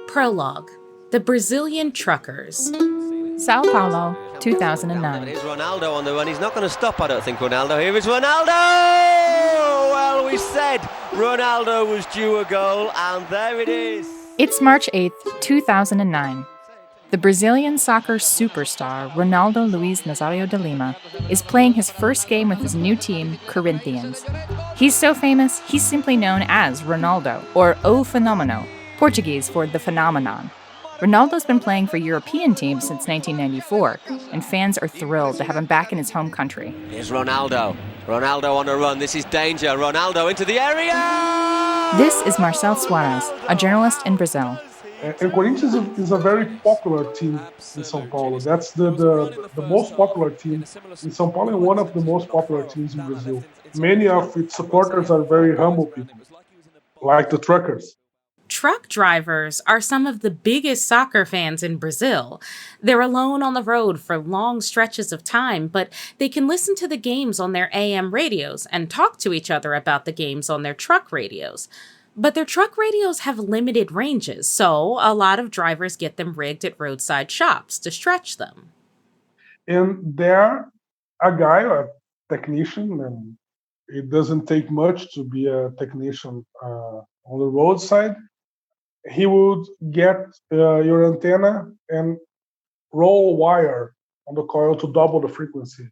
Prologue: The Brazilian Truckers. Sao Paulo, 2009. Here's Ronaldo on the run. He's not going to stop, I don't think, Ronaldo. Here is Ronaldo! Well, we said Ronaldo was due a goal, and there it is. It's March 8th, 2009. The Brazilian soccer superstar, Ronaldo Luiz Nazario de Lima, is playing his first game with his new team, Corinthians. He's so famous, he's simply known as Ronaldo, or O Fenomeno, Portuguese for the phenomenon. Ronaldo's been playing for European teams since 1994, and fans are thrilled to have him back in his home country. Here's Ronaldo. Ronaldo on a run. This is danger. Ronaldo into the area! This is Marcel Soares, a journalist in Brazil. And Corinthians is a very popular team in São Paulo. That's the most popular team in São Paulo and one of the most popular teams in Brazil. Many of its supporters are very humble people, like the truckers. Truck drivers are some of the biggest soccer fans in Brazil. They're alone on the road for long stretches of time, but they can listen to the games on their AM radios and talk to each other about the games on their truck radios. But their truck radios have limited ranges, so a lot of drivers get them rigged at roadside shops to stretch them. And there, a guy, a technician, and it doesn't take much to be a technician on the roadside. He would get your antenna and roll wire on the coil to double the frequency.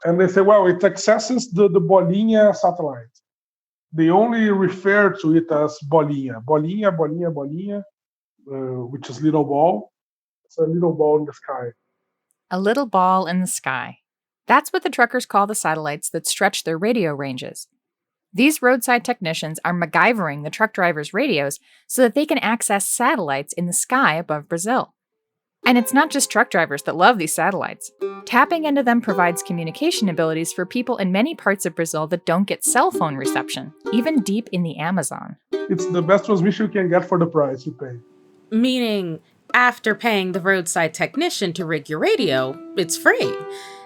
And they say, well, it accesses the Bolinha satellite. They only refer to it as Bolinha. Bolinha, Bolinha, Bolinha, which is little ball. It's a little ball in the sky. A little ball in the sky. That's what the truckers call the satellites that stretch their radio ranges. These roadside technicians are MacGyvering the truck drivers' radios so that they can access satellites in the sky above Brazil. And it's not just truck drivers that love these satellites. Tapping into them provides communication abilities for people in many parts of Brazil that don't get cell phone reception, even deep in the Amazon. It's the best transmission you can get for the price you pay. Meaning, after paying the roadside technician to rig your radio, it's free.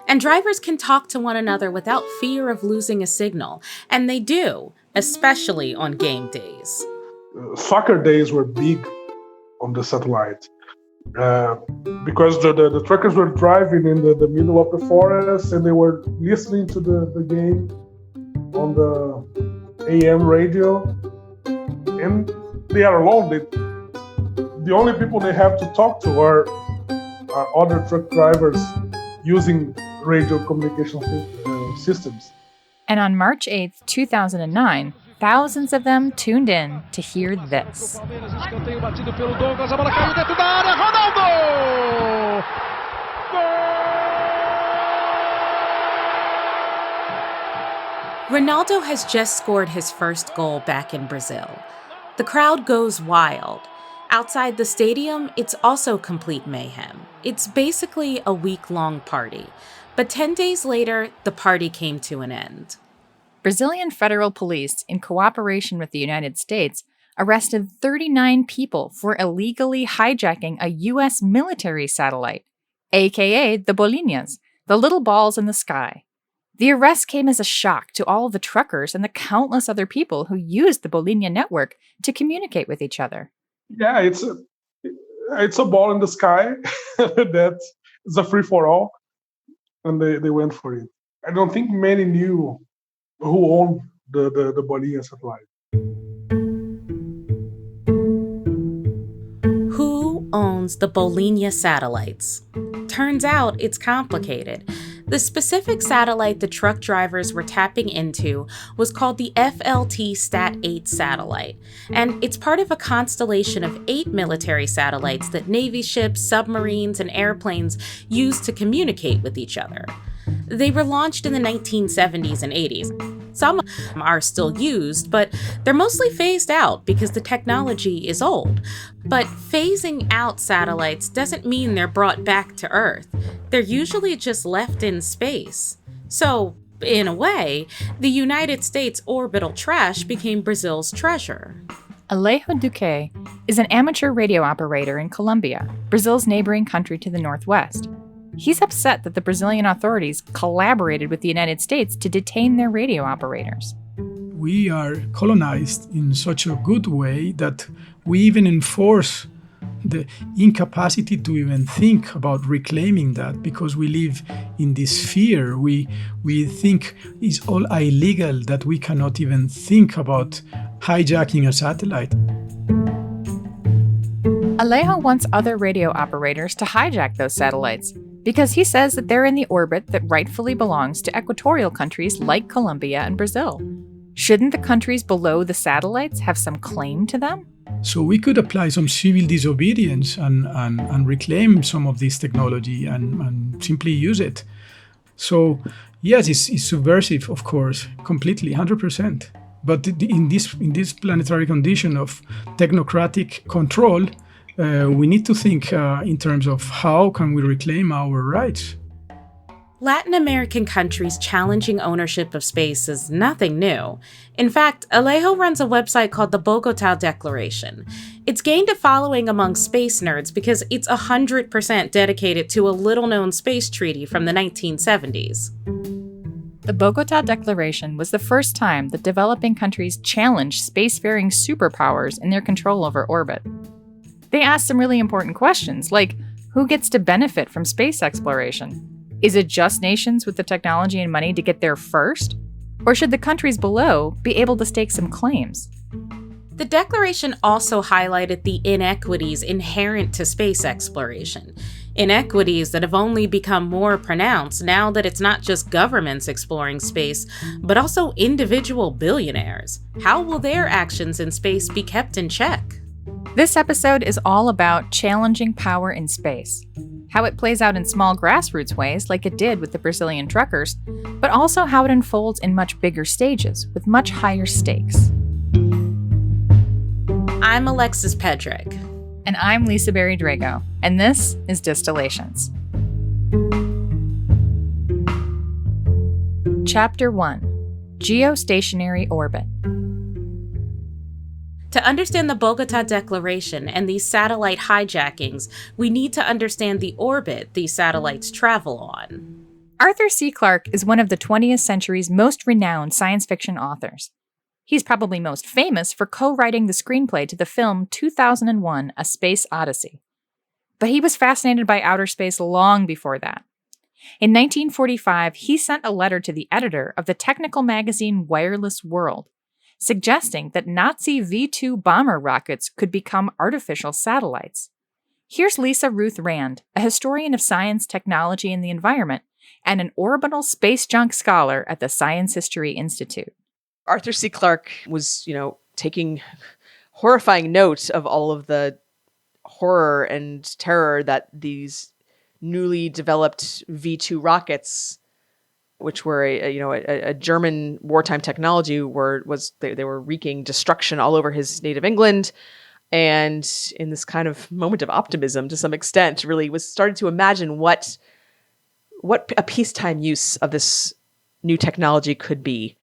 And drivers can talk to one another without fear of losing a signal. And they do, especially on game days. Soccer days were big on the satellite. Because the truckers were driving in the middle of the forest and they were listening to the game on the AM radio. And they are alone. The only people they have to talk to are other truck drivers using radio communication systems. And on March 8th, 2009, thousands of them tuned in to hear this. Ronaldo has just scored his first goal back in Brazil. The crowd goes wild. Outside the stadium, it's also complete mayhem. It's basically a week-long party. But 10 days later, the party came to an end. Brazilian federal police, in cooperation with the United States, arrested 39 people for illegally hijacking a U.S. military satellite, aka the Bolinhas, the little balls in the sky. The arrest came as a shock to all the truckers and the countless other people who used the Bolinha network to communicate with each other. Yeah, it's a ball in the sky that is a free-for-all, and they went for it. I don't think many knew who owned the Bolinha satellite. Who owns the Bolinha satellites? Turns out it's complicated. The specific satellite the truck drivers were tapping into was called the FLT Sat-8 satellite, and it's part of a constellation of 8 military satellites that Navy ships, submarines, and airplanes use to communicate with each other. They were launched in the 1970s and 80s. Some of them are still used, but they're mostly phased out because the technology is old. But phasing out satellites doesn't mean they're brought back to Earth. They're usually just left in space. So, in a way, the United States orbital trash became Brazil's treasure. Alejo Duque is an amateur radio operator in Colombia, Brazil's neighboring country to the northwest. He's upset that the Brazilian authorities collaborated with the United States to detain their radio operators. we are colonized in such a good way that we even enforce the incapacity to even think about reclaiming that, because we live in this fear. We think it's all illegal, that we cannot even think about hijacking a satellite. Alejo wants other radio operators to hijack those satellites because he says that they're in the orbit that rightfully belongs to equatorial countries like Colombia and Brazil. Shouldn't the countries below the satellites have some claim to them? So we could apply some civil disobedience and reclaim some of this technology and simply use it. So yes, it's subversive, of course, completely, 100%. But in this planetary condition of technocratic control, we need to think in terms of how can we reclaim our rights. Latin American countries challenging ownership of space is nothing new. In fact, Alejo runs a website called the Bogotá Declaration. It's gained a following among space nerds because it's 100% dedicated to a little-known space treaty from the 1970s. The Bogotá Declaration was the first time that developing countries challenged spacefaring superpowers in their control over orbit. They asked some really important questions, like who gets to benefit from space exploration? Is it just nations with the technology and money to get there first? Or should the countries below be able to stake some claims? The declaration also highlighted the inequities inherent to space exploration, inequities that have only become more pronounced now that it's not just governments exploring space, but also individual billionaires. How will their actions in space be kept in check? This episode is all about challenging power in space, how it plays out in small grassroots ways like it did with the Brazilian truckers, but also how it unfolds in much bigger stages with much higher stakes. I'm Alexis Pedrick. And I'm Lisa Berry Drago, and this is Distillations. Chapter 1: Geostationary Orbit. To understand the Bogotá Declaration and these satellite hijackings, we need to understand the orbit these satellites travel on. Arthur C. Clarke is one of the 20th century's most renowned science fiction authors. He's probably most famous for co-writing the screenplay to the film 2001: A Space Odyssey. But he was fascinated by outer space long before that. In 1945, he sent a letter to the editor of the technical magazine Wireless World, suggesting that Nazi V-2 bomber rockets could become artificial satellites. Here's Lisa Ruth Rand, a historian of science, technology, and the environment, and an orbital space junk scholar at the Science History Institute. Arthur C. Clarke was, taking horrifying note of all of the horror and terror that these newly developed V-2 rockets, which were a German wartime technology, they were wreaking destruction all over his native England. And in this kind of moment of optimism, to some extent, really was started to imagine what a peacetime use of this new technology could be.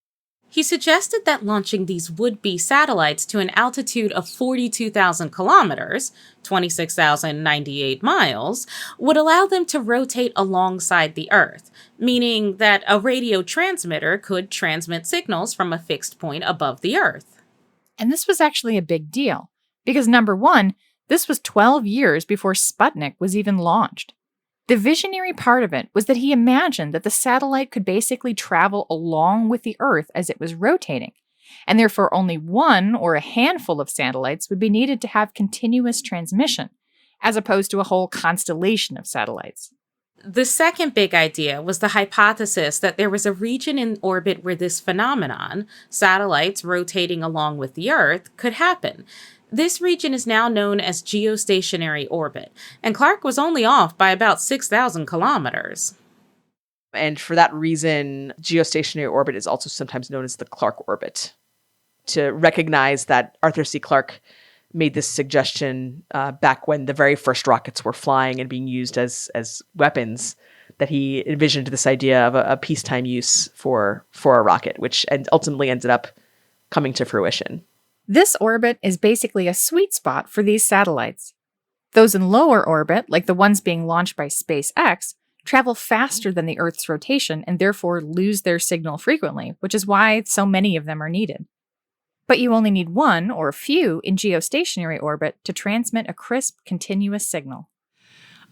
He suggested that launching these would-be satellites to an altitude of 42,000 kilometers, 26,098 miles, would allow them to rotate alongside the Earth, meaning that a radio transmitter could transmit signals from a fixed point above the Earth. And this was actually a big deal, because number one, this was 12 years before Sputnik was even launched. The visionary part of it was that he imagined that the satellite could basically travel along with the Earth as it was rotating, and therefore only one or a handful of satellites would be needed to have continuous transmission, as opposed to a whole constellation of satellites. The second big idea was the hypothesis that there was a region in orbit where this phenomenon, satellites rotating along with the Earth, could happen. This region is now known as geostationary orbit, and Clarke was only off by about 6,000 kilometers. And for that reason, geostationary orbit is also sometimes known as the Clarke orbit, to recognize that Arthur C. Clarke made this suggestion back when the very first rockets were flying and being used as weapons, that he envisioned this idea of a peacetime use for a rocket, which ultimately ended up coming to fruition. This orbit is basically a sweet spot for these satellites. Those in lower orbit, like the ones being launched by SpaceX, travel faster than the Earth's rotation and therefore lose their signal frequently, which is why so many of them are needed. But you only need one or a few in geostationary orbit to transmit a crisp, continuous signal.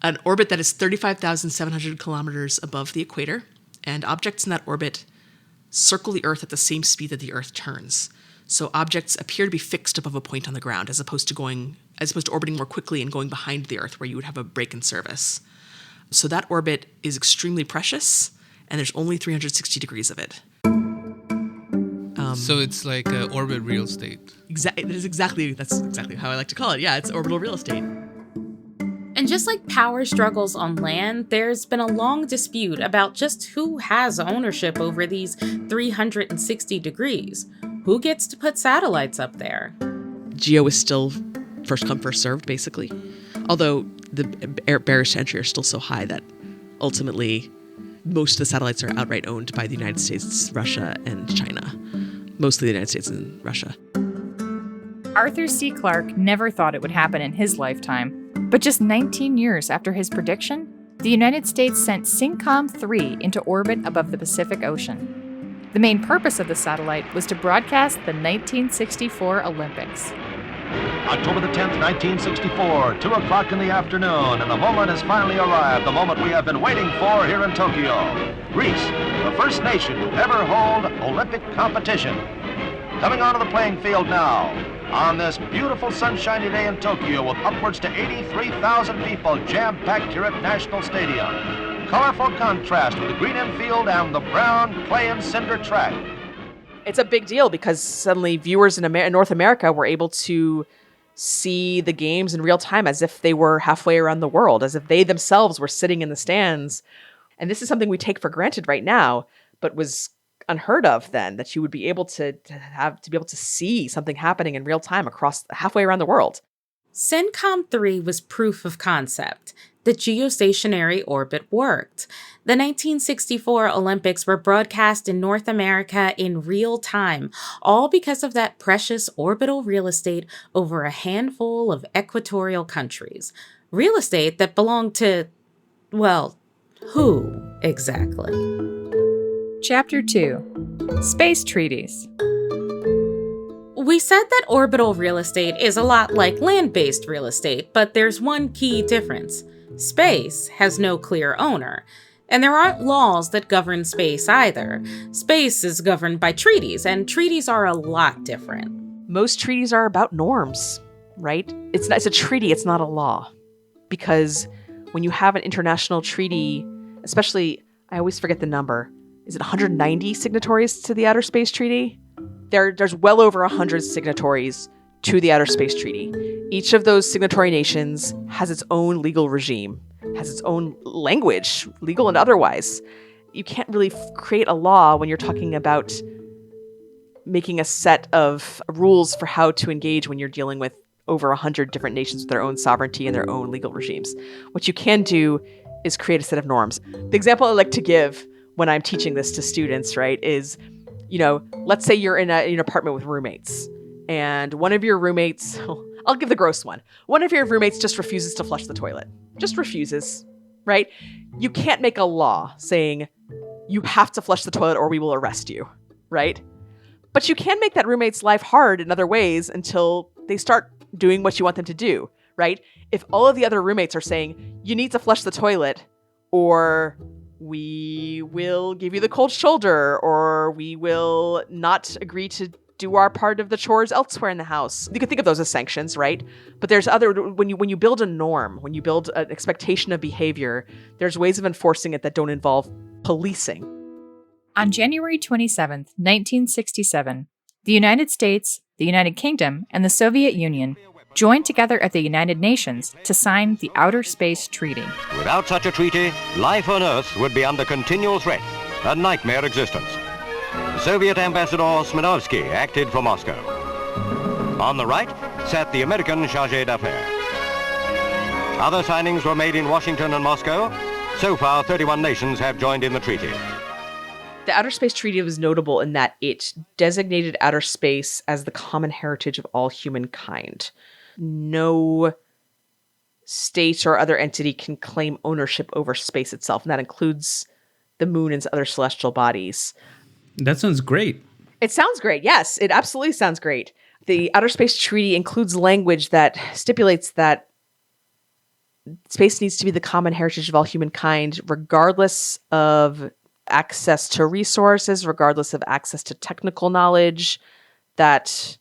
An orbit that is 35,700 kilometers above the equator, and objects in that orbit circle the Earth at the same speed that the Earth turns. So objects appear to be fixed above a point on the ground, as opposed to orbiting more quickly and going behind the Earth, where you would have a break in service. So that orbit is extremely precious, and there's only 360 degrees of it. So it's like orbit real estate. That's exactly how I like to call it. Yeah, it's orbital real estate. And just like power struggles on land, there's been a long dispute about just who has ownership over these 360 degrees. Who gets to put satellites up there? Geo is still first come, first served, basically. Although the barriers to entry are still so high that ultimately most of the satellites are outright owned by the United States, Russia, and China. Mostly the United States and Russia. Arthur C. Clarke never thought it would happen in his lifetime. But just 19 years after his prediction, the United States sent SYNCOM-3 into orbit above the Pacific Ocean. The main purpose of the satellite was to broadcast the 1964 Olympics. October the 10th, 1964, 2 o'clock in the afternoon, and the moment has finally arrived, the moment we have been waiting for here in Tokyo. Greece, the first nation to ever hold Olympic competition. Coming onto the playing field now, on this beautiful sunshiny day in Tokyo with upwards to 83,000 people jam-packed here at National Stadium. Colorful contrast with the green infield and the brown clay and cinder track. It's a big deal because suddenly viewers in North America were able to see the games in real time as if they were halfway around the world, as if they themselves were sitting in the stands. And this is something we take for granted right now, but was unheard of then, that you would be able to be able to see something happening in real time across halfway around the world. SYNCOM-3 was proof of concept. The geostationary orbit worked. The 1964 Olympics were broadcast in North America in real time, all because of that precious orbital real estate over a handful of equatorial countries. Real estate that belonged to, well, who exactly? Chapter 2. Space Treaties. We said that orbital real estate is a lot like land-based real estate, but there's one key difference. Space has no clear owner. And there aren't laws that govern space either. Space is governed by treaties, and treaties are a lot different. Most treaties are about norms, right? It's a treaty, it's not a law. Because when you have an international treaty, especially, I always forget the number, is it 190 signatories to the Outer Space Treaty? There's well over 100 signatories to the Outer Space Treaty. Each of those signatory nations has its own legal regime, has its own language, legal and otherwise. You can't really create a law when you're talking about making a set of rules for how to engage when you're dealing with over 100 different nations with their own sovereignty and their own legal regimes. What you can do is create a set of norms. The example I like to give when I'm teaching this to students, right, is, let's say you're in an apartment with roommates, and one of your roommates, I'll give the gross one. One of your roommates just refuses to flush the toilet. Just refuses, right? You can't make a law saying you have to flush the toilet or we will arrest you, right? But you can make that roommate's life hard in other ways until they start doing what you want them to do, right? If all of the other roommates are saying, you need to flush the toilet, or we will give you the cold shoulder, or we will not agree to do our part of the chores elsewhere in the house. You can think of those as sanctions, right? But there's when you build a norm, when you build an expectation of behavior, there's ways of enforcing it that don't involve policing. On January 27, 1967, the United States, the United Kingdom, and the Soviet Union joined together at the United Nations to sign the Outer Space Treaty. Without such a treaty, life on Earth would be under continual threat, a nightmare existence. Soviet Ambassador Smirnovsky acted for Moscow. On the right sat the American chargé d'affaires. Other signings were made in Washington and Moscow. So far, 31 nations have joined in the treaty. The Outer Space Treaty was notable in that it designated outer space as the common heritage of all humankind. No state or other entity can claim ownership over space itself, and that includes the moon and other celestial bodies. That sounds great. It sounds great. Yes, it absolutely sounds great. The Outer Space Treaty includes language that stipulates that space needs to be the common heritage of all humankind, regardless of access to resources, regardless of access to technical knowledge, that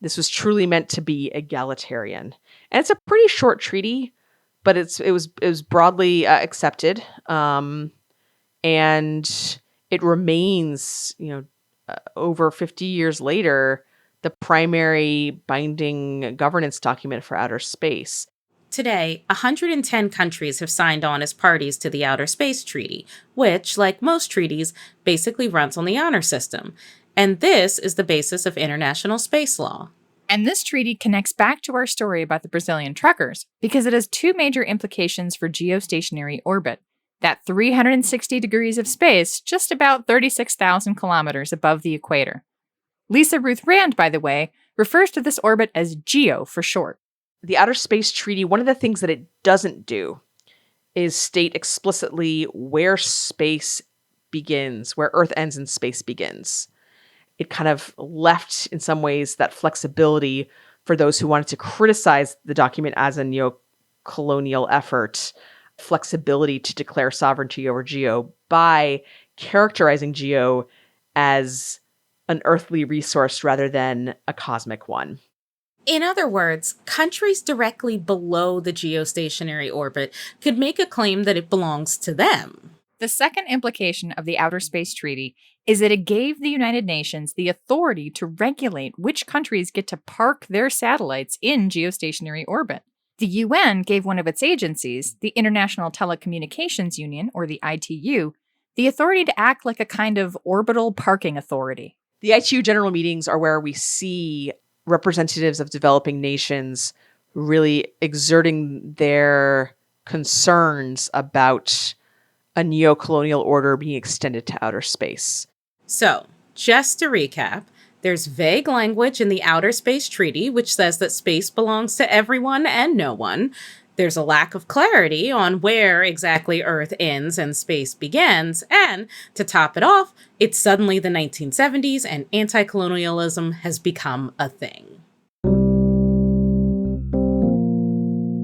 this was truly meant to be egalitarian. And it's a pretty short treaty, but it was broadly accepted. And it remains, over 50 years later, the primary binding governance document for outer space. Today, 110 countries have signed on as parties to the Outer Space Treaty, which, like most treaties, basically runs on the honor system. And this is the basis of international space law. And this treaty connects back to our story about the Brazilian truckers because it has two major implications for geostationary orbit. That 360 degrees of space, just about 36,000 kilometers above the equator. Lisa Ruth Rand, by the way, refers to this orbit as GEO for short. The Outer Space Treaty, one of the things that it doesn't do is state explicitly where space begins, where Earth ends and space begins. It kind of left, in some ways, that flexibility for those who wanted to criticize the document as a neo-colonial effort, flexibility to declare sovereignty over GEO by characterizing GEO as an earthly resource rather than a cosmic one. In other words, countries directly below the geostationary orbit could make a claim that it belongs to them. The second implication of the Outer Space Treaty is that it gave the United Nations the authority to regulate which countries get to park their satellites in geostationary orbit. The UN gave one of its agencies, the International Telecommunications Union, or the ITU, the authority to act like a kind of orbital parking authority. The ITU general meetings are where we see representatives of developing nations really exerting their concerns about a neo-colonial order being extended to outer space. So, just to recap, there's vague language in the Outer Space Treaty which says that space belongs to everyone and no one. There's a lack of clarity on where exactly Earth ends and space begins, and to top it off, it's suddenly the 1970s and anti-colonialism has become a thing.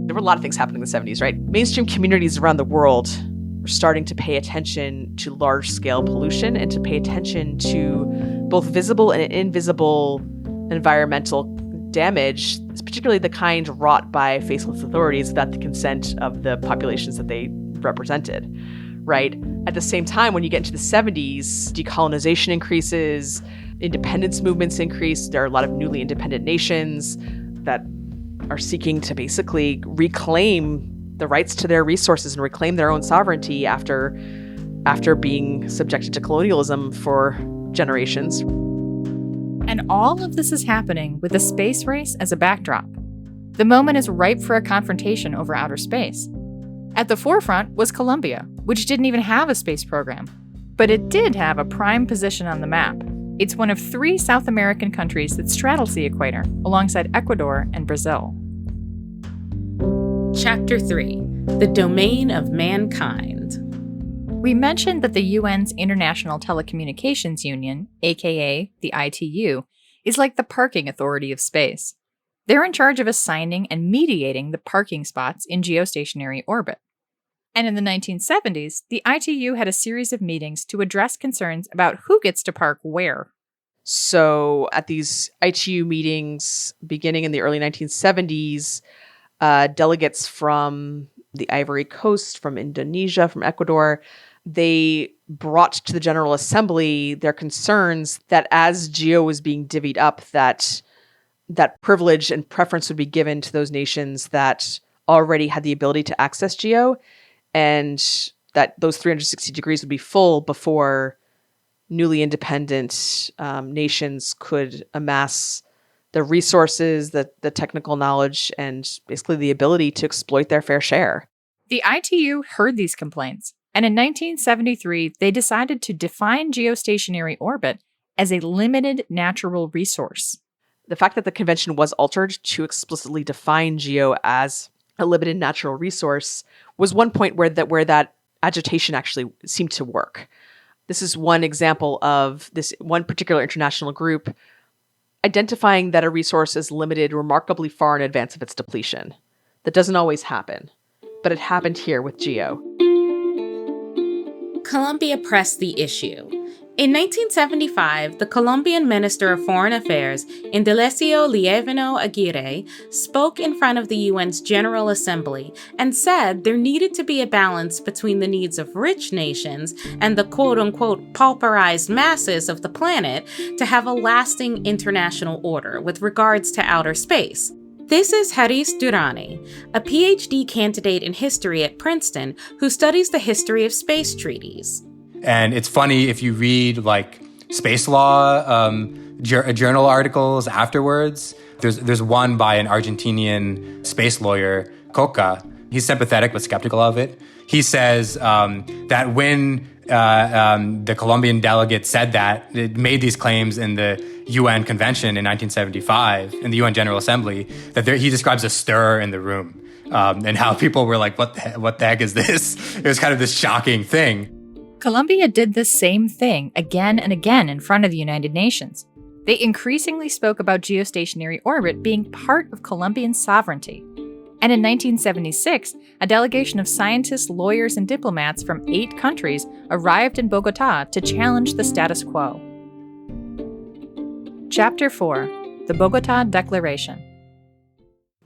There were a lot of things happening in the 70s, right? Mainstream communities around the world were starting to pay attention to large-scale pollution and to pay attention to both visible and invisible environmental damage, particularly the kind wrought by faceless authorities without the consent of the populations that they represented, right? At the same time, when you get into the 70s, decolonization increases, independence movements increase. There are a lot of newly independent nations that are seeking to basically reclaim the rights to their resources and reclaim their own sovereignty after being subjected to colonialism for generations. And all of this is happening with the space race as a backdrop. The moment is ripe for a confrontation over outer space. At the forefront was Colombia, which didn't even have a space program. But it did have a prime position on the map. It's one of 3 South American countries that straddles the equator, alongside Ecuador and Brazil. Chapter 3: The Domain of Mankind. We mentioned that the UN's International Telecommunications Union, aka the ITU, is like the parking authority of space. They're in charge of assigning and mediating the parking spots in geostationary orbit. And in the 1970s, the ITU had a series of meetings to address concerns about who gets to park where. So at these ITU meetings, beginning in the early 1970s, delegates from the Ivory Coast, from Indonesia, from Ecuador, they brought to the General Assembly their concerns that as GEO was being divvied up, that privilege and preference would be given to those nations that already had the ability to access GEO, and that those 360 degrees would be full before newly independent nations could amass the resources, the technical knowledge, and basically the ability to exploit their fair share. The ITU heard these complaints, and in 1973, they decided to define geostationary orbit as a limited natural resource. The fact that the convention was altered to explicitly define GEO as a limited natural resource, was one point where that agitation actually seemed to work. This is one example of this one particular international group identifying that a resource is limited remarkably far in advance of its depletion. That doesn't always happen, but it happened here with geo. Colombia pressed the issue. In 1975, the Colombian Minister of Foreign Affairs, Indalecio Liévano Aguirre, spoke in front of the UN's General Assembly and said there needed to be a balance between the needs of rich nations and the quote-unquote pauperized masses of the planet to have a lasting international order with regards to outer space. This is Haris Durrani, a PhD candidate in history at Princeton who studies the history of space treaties. And it's funny if you read like space law journal articles afterwards. There's one by an Argentinian space lawyer, Coca. He's sympathetic but skeptical of it. He says that when the Colombian delegate said that, it made these claims in the UN convention in 1975, in the UN General Assembly, that he describes a stir in the room and how people were like, what the heck is this? It was kind of this shocking thing. Colombia did the same thing again and again in front of the United Nations. They increasingly spoke about geostationary orbit being part of Colombian sovereignty. And in 1976, a delegation of scientists, lawyers, and diplomats from 8 countries arrived in Bogotá to challenge the status quo. Chapter 4: The Bogotá Declaration.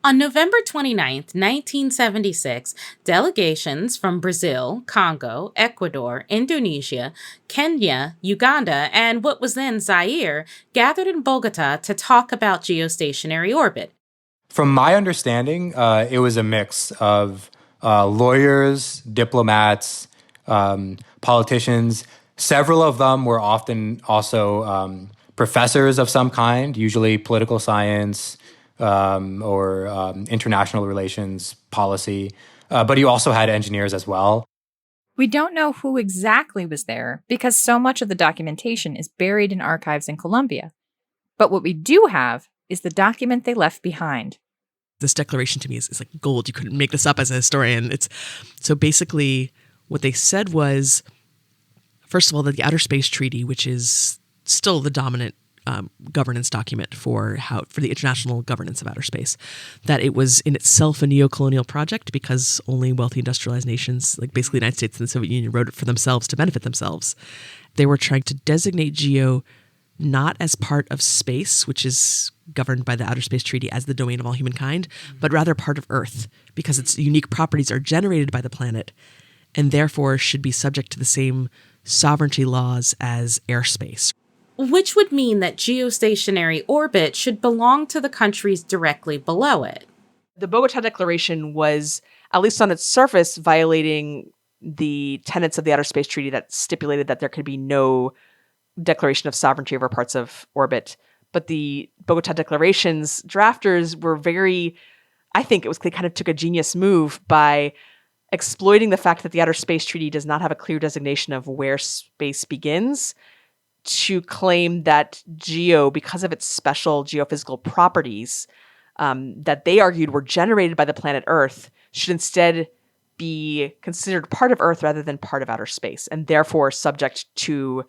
On November 29, 1976, delegations from Brazil, Congo, Ecuador, Indonesia, Kenya, Uganda, and what was then Zaire gathered in Bogotá to talk about geostationary orbit. From my understanding, it was a mix of lawyers, diplomats, politicians. Several of them were often also professors of some kind, usually political science, or international relations policy, but you also had engineers as well. We don't know who exactly was there because so much of the documentation is buried in archives in Colombia. But what we do have is the document they left behind. This declaration to me is like gold. You couldn't make this up as a historian. So basically what they said was, first of all, that the Outer Space Treaty, which is still the dominant governance document for the international governance of outer space, that it was in itself a neo-colonial project because only wealthy industrialized nations, like basically the United States and the Soviet Union, wrote it for themselves to benefit themselves. They were trying to designate geo not as part of space, which is governed by the Outer Space Treaty as the domain of all humankind, but rather part of Earth because its unique properties are generated by the planet and therefore should be subject to the same sovereignty laws as airspace. Which would mean that geostationary orbit should belong to the countries directly below it. The Bogotá Declaration was, at least on its surface, violating the tenets of the Outer Space Treaty that stipulated that there could be no declaration of sovereignty over parts of orbit. But the Bogotá Declaration's drafters were they kind of took a genius move by exploiting the fact that the Outer Space Treaty does not have a clear designation of where space begins to claim that geo, because of its special geophysical properties that they argued were generated by the planet Earth, should instead be considered part of Earth rather than part of outer space, and therefore subject to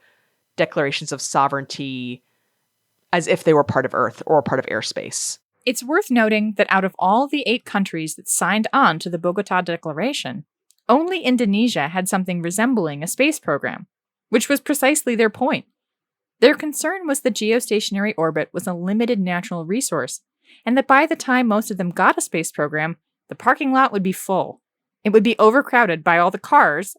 declarations of sovereignty as if they were part of Earth or part of airspace. It's worth noting that out of all the 8 countries that signed on to the Bogotá Declaration, only Indonesia had something resembling a space program, which was precisely their point. Their concern was that geostationary orbit was a limited natural resource, and that by the time most of them got a space program, the parking lot would be full. It would be overcrowded by all the cars,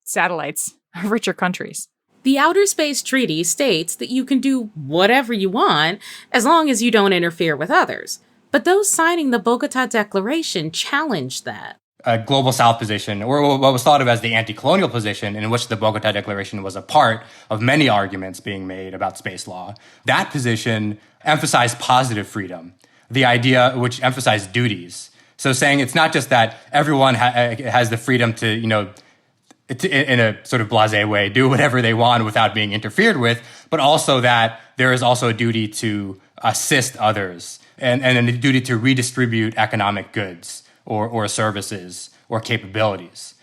satellites, of richer countries. The Outer Space Treaty states that you can do whatever you want as long as you don't interfere with others. But those signing the Bogotá Declaration challenged that. A global South position, or what was thought of as the anti-colonial position, in which the Bogotá Declaration was a part of many arguments being made about space law. That position emphasized positive freedom, the idea which emphasized duties. So saying it's not just that everyone has the freedom to, in a sort of blasé way, do whatever they want without being interfered with, but also that there is also a duty to assist others and a duty to redistribute economic goods or services or capabilities.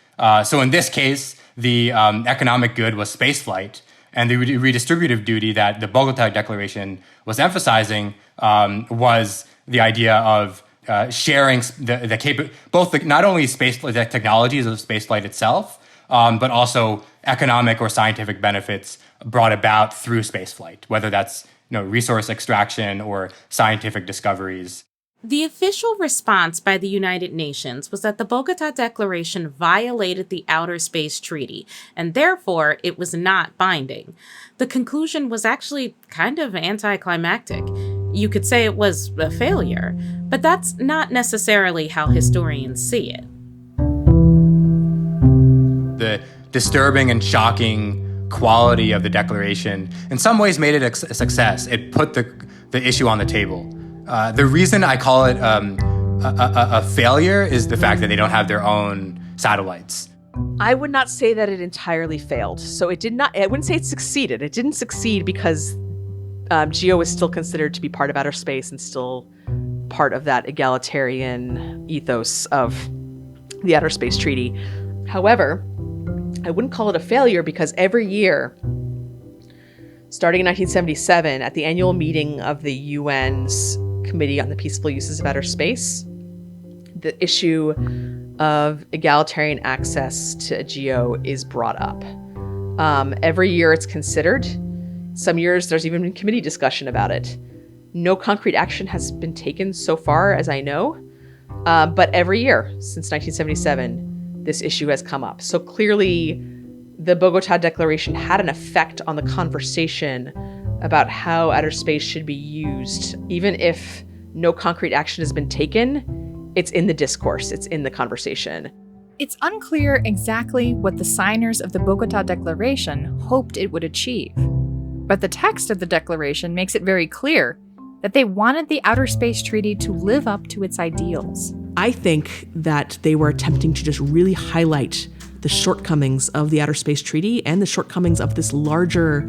So in this case, the economic good was spaceflight, and the redistributive duty that the Bogota Declaration was emphasizing was the idea of sharing not only the technologies of spaceflight itself, but also economic or scientific benefits brought about through spaceflight, whether that's resource extraction or scientific discoveries. The official response by the United Nations was that the Bogota Declaration violated the Outer Space Treaty, and therefore it was not binding. The conclusion was actually kind of anticlimactic. You could say it was a failure, but that's not necessarily how historians see it. The disturbing and shocking quality of the declaration in some ways made it a success. It put the issue on the table. The reason I call it a failure is the fact that they don't have their own satellites. I would not say that it entirely failed. So it did not, I wouldn't say it succeeded. It didn't succeed because GEO is still considered to be part of outer space and still part of that egalitarian ethos of the Outer Space Treaty. However, I wouldn't call it a failure because every year, starting in 1977, at the annual meeting of the UN's Committee on the Peaceful Uses of Outer Space, the issue of egalitarian access to GEO is brought up. Every year it's considered. Some years there's even been committee discussion about it. No concrete action has been taken so far as I know, but every year since 1977, this issue has come up. So clearly the Bogota Declaration had an effect on the conversation about how outer space should be used. Even if no concrete action has been taken, it's in the discourse, it's in the conversation. It's unclear exactly what the signers of the Bogota Declaration hoped it would achieve. But the text of the declaration makes it very clear that they wanted the Outer Space Treaty to live up to its ideals. I think that they were attempting to just really highlight the shortcomings of the Outer Space Treaty and the shortcomings of this larger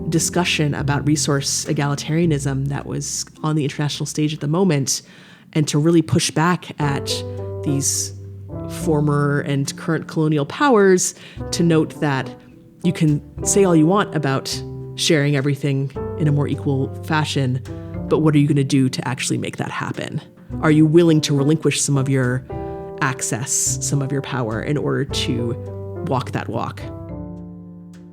discussion about resource egalitarianism that was on the international stage at the moment, and to really push back at these former and current colonial powers to note that you can say all you want about sharing everything in a more equal fashion, but what are you going to do to actually make that happen? Are you willing to relinquish some of your access, some of your power in order to walk that walk?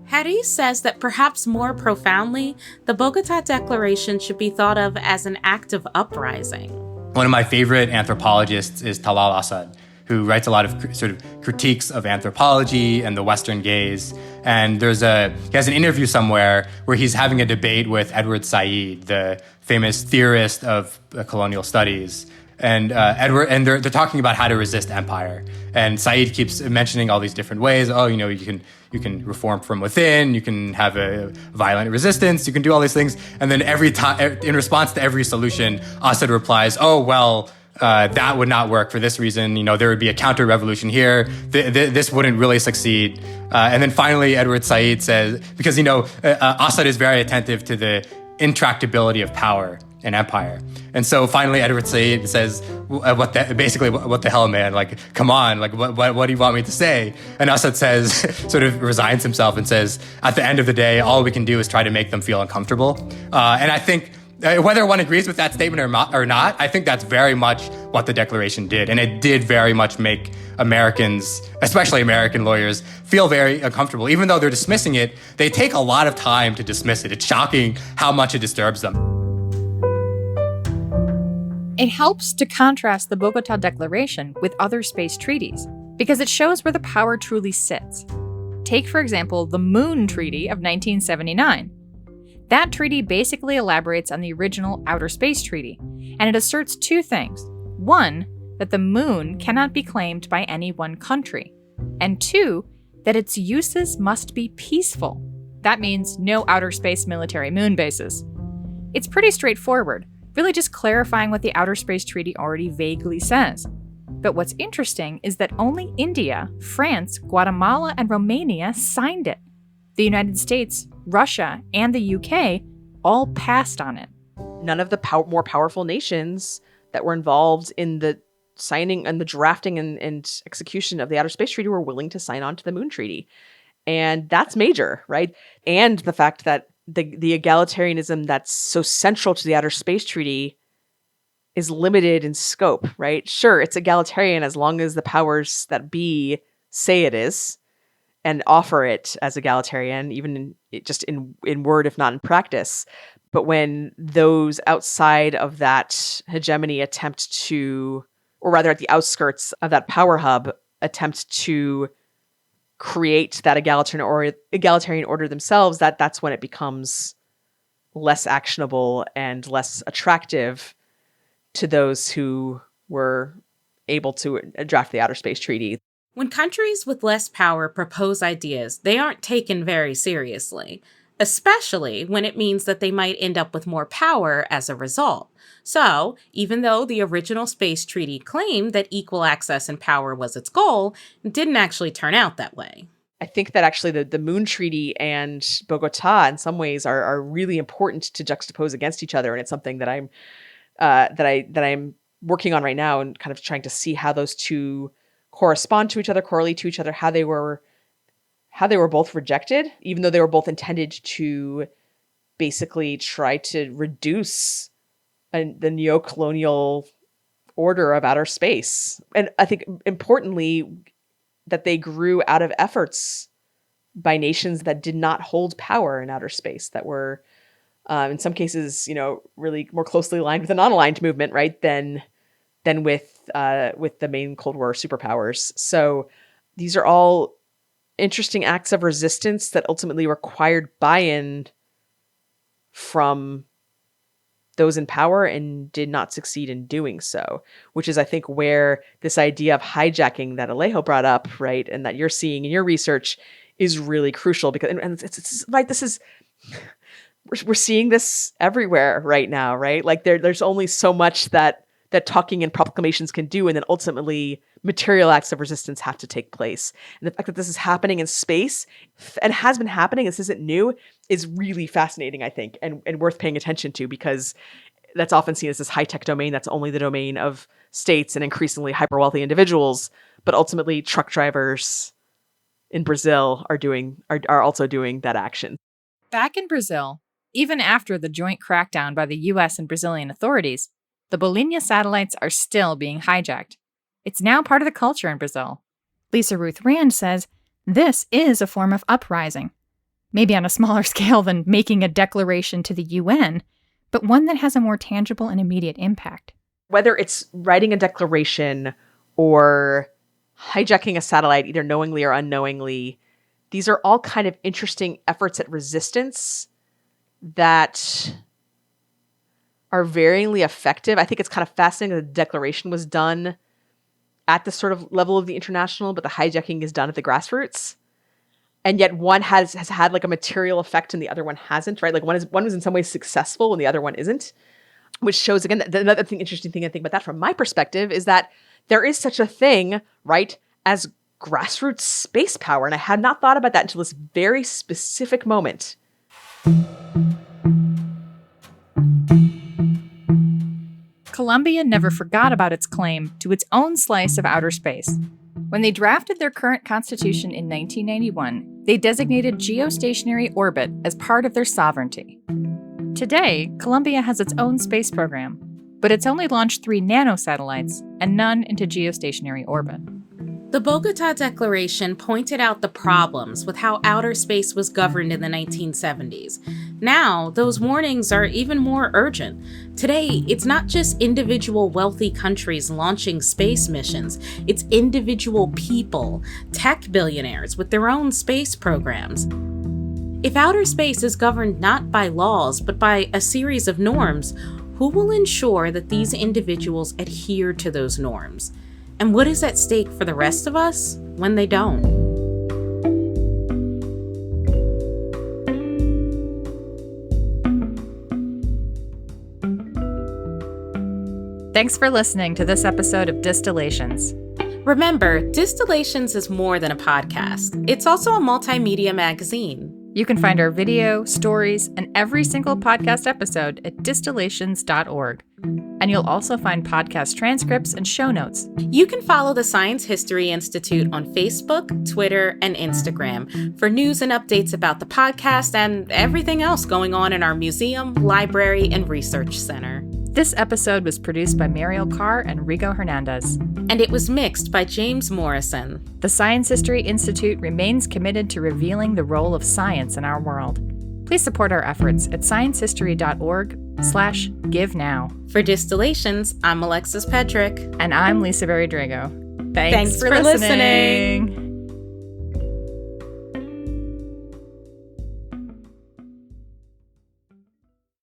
Hattie says that perhaps more profoundly, the Bogota Declaration should be thought of as an act of uprising. One of my favorite anthropologists is Talal Asad, who writes a lot of sort of critiques of anthropology and the Western gaze. And he has an interview somewhere where he's having a debate with Edward Said, the famous theorist of colonial studies. And they're talking about how to resist empire. And Said keeps mentioning all these different ways. Oh, you can reform from within. You can have a violent resistance. You can do all these things. And then every time, in response to every solution, Assad replies, "Oh well, that would not work for this reason. There would be a counter revolution here. This wouldn't really succeed." And then finally, Edward Said says, because Assad is very attentive to the intractability of power and empire. And so finally Edward Said says, what the hell, man? Like, come on, like, what do you want me to say? And Assad says, sort of resigns himself and says, at the end of the day, all we can do is try to make them feel uncomfortable. And I think whether one agrees with that statement or not, I think that's very much what the Declaration did. And it did very much make Americans, especially American lawyers, feel very uncomfortable. Even though they're dismissing it, they take a lot of time to dismiss it. It's shocking how much it disturbs them. It helps to contrast the Bogota Declaration with other space treaties because it shows where the power truly sits. Take, for example, the Moon Treaty of 1979. That treaty basically elaborates on the original Outer Space Treaty, and it asserts two things. One, that the moon cannot be claimed by any one country, and two, that its uses must be peaceful. That means no outer space military moon bases. It's pretty straightforward, really just clarifying what the Outer Space Treaty already vaguely says. But what's interesting is that only India, France, Guatemala, and Romania signed it. The United States, Russia, and the UK all passed on it. None of the more powerful nations that were involved in the signing and the drafting and execution of the Outer Space Treaty were willing to sign on to the Moon Treaty. And that's major, right? And the fact that the egalitarianism that's so central to the Outer Space Treaty is limited in scope, right? Sure, it's egalitarian as long as the powers that be say it is and offer it as egalitarian, even just in word, if not in practice. But when those outside of that hegemony attempt to, or rather at the outskirts of that power hub, attempt to create that egalitarian order themselves, that's when it becomes less actionable and less attractive to those who were able to draft the Outer Space Treaty. When countries with less power propose ideas, they aren't taken very seriously, especially when it means that they might end up with more power as a result. So, even though the original space treaty claimed that equal access and power was its goal, it didn't actually turn out that way. I think that actually the Moon Treaty and Bogota in some ways are really important to juxtapose against each other, and it's something that I'm working on right now and kind of trying to see how those two correspond to each other, correlate to each other, how they were both rejected, even though they were both intended to basically try to reduce the neo-colonial order of outer space. And I think importantly that they grew out of efforts by nations that did not hold power in outer space, that were in some cases, really more closely aligned with the non-aligned movement, right, than with the main Cold War superpowers. So these are all interesting acts of resistance that ultimately required buy-in from those in power and did not succeed in doing so, which is, I think, where this idea of hijacking that Alejo brought up, right, and that you're seeing in your research is really crucial, because and it's like we're seeing this everywhere right now, right? Like there's only so much that talking and proclamations can do, and then ultimately material acts of resistance have to take place. And the fact that this is happening in space and has been happening, this isn't new, is really fascinating, I think, and worth paying attention to, because that's often seen as this high-tech domain that's only the domain of states and increasingly hyper-wealthy individuals. But ultimately, truck drivers in Brazil are also doing that action. Back in Brazil, even after the joint crackdown by the US and Brazilian authorities, the Bolinha satellites are still being hijacked. It's now part of the culture in Brazil. Lisa Ruth Rand says this is a form of uprising, maybe on a smaller scale than making a declaration to the UN, but one that has a more tangible and immediate impact. Whether it's writing a declaration or hijacking a satellite, either knowingly or unknowingly, these are all kind of interesting efforts at resistance that are varyingly effective. I think it's kind of fascinating that the declaration was done at the sort of level of the international, but the hijacking is done at the grassroots. And yet one has had like a material effect and the other one hasn't, right? Like one was in some ways successful and the other one isn't, which shows, again, that another interesting thing I think about that from my perspective is that there is such a thing, right, as grassroots space power. And I had not thought about that until this very specific moment. Colombia never forgot about its claim to its own slice of outer space. When they drafted their current constitution in 1991, they designated geostationary orbit as part of their sovereignty. Today, Colombia has its own space program, but it's only launched 3 nanosatellites and none into geostationary orbit. The Bogota Declaration pointed out the problems with how outer space was governed in the 1970s. Now, those warnings are even more urgent. Today, it's not just individual wealthy countries launching space missions, it's individual people, tech billionaires with their own space programs. If outer space is governed not by laws, but by a series of norms, who will ensure that these individuals adhere to those norms? And what is at stake for the rest of us when they don't? Thanks for listening to this episode of Distillations. Remember, Distillations is more than a podcast. It's also a multimedia magazine. You can find our video, stories, and every single podcast episode at distillations.org. And you'll also find podcast transcripts and show notes. You can follow the Science History Institute on Facebook, Twitter, and Instagram for news and updates about the podcast and everything else going on in our museum, library, and research center. This episode was produced by Mariel Carr and Rigo Hernandez. And it was mixed by James Morrison. The Science History Institute remains committed to revealing the role of science in our world. Please support our efforts at sciencehistory.org/give now. For Distillations, I'm Alexis Petrick. And I'm Lisa Berry Drago. Thanks for listening.